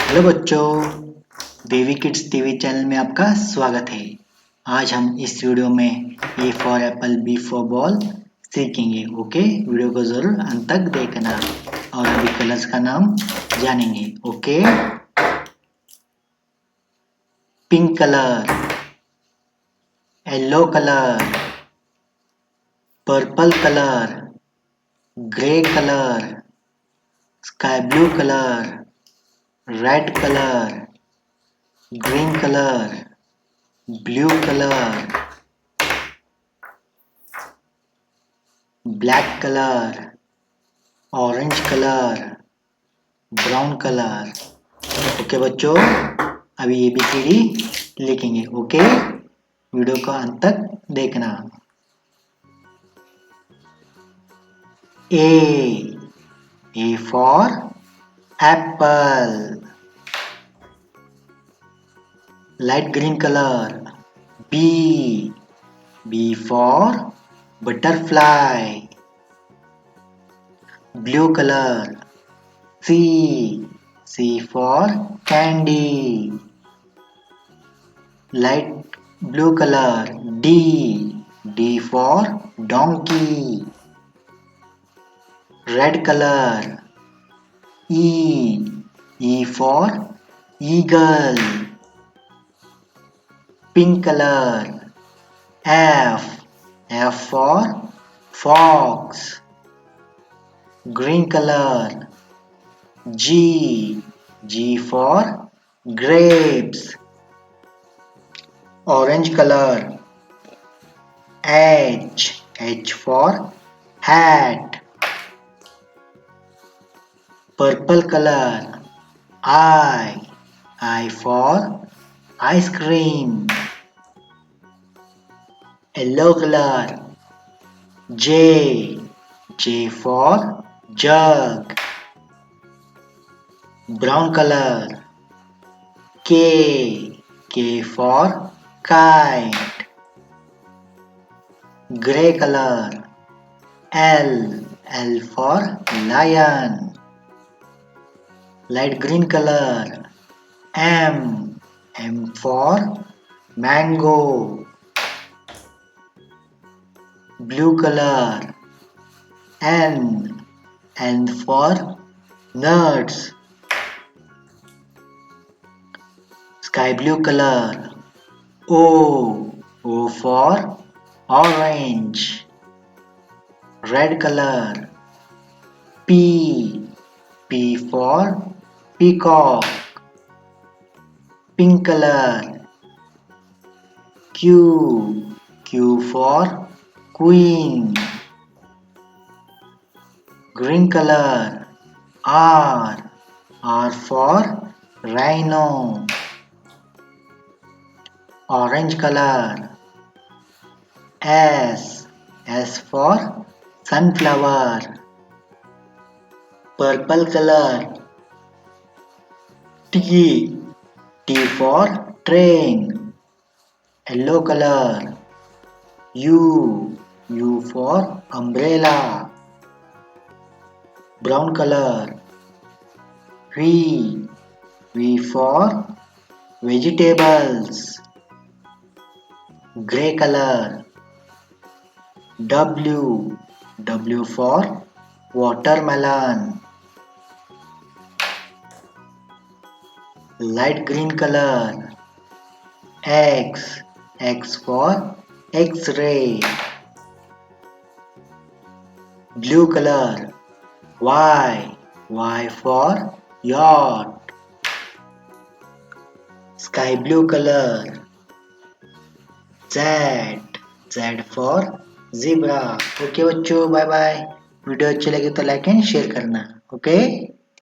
Hello बच्चों, देवी kids TV channel में आपका स्वागत है। आज हम इस वीडियो में A for apple B for ball सीखेंगे। ओके, वीडियो को जरूर अंत तक देखना और अभी कलर्स का नाम जानेंगे। Okay, pink colour, yellow colour, purple colour, grey colour, sky blue colour, red colour, green colour, blue colour, black colour, orange colour, brown colour. Okay बच्चों, अभी ABCD लिखेंगे। ओके, वीडियो को अंत तक देखना। A for apple, light green color. B for butterfly, blue color. C for candy, light blue color. D for donkey, red color. E for eagle, pink color. F for fox, green color. G for grapes, orange color. H for hat, purple color. I for ice cream, yellow color. J for jug, brown color. K for kite, gray color. L for lion, light green color. M for mango, blue color. N for nuts, sky blue color. O for orange, red color. P for peacock, pink color. Q for queen, green color. R for rhino, orange color. S for sunflower, purple color. T for train, yellow color. U for umbrella, brown color. V for vegetables, gray color. W for watermelon, light green color. X for X-ray, blue color. Y for yacht, sky blue color. Z for zebra. Okay बच्चों, bye bye. Video अच्छी लगी तो like and share करना। Okay.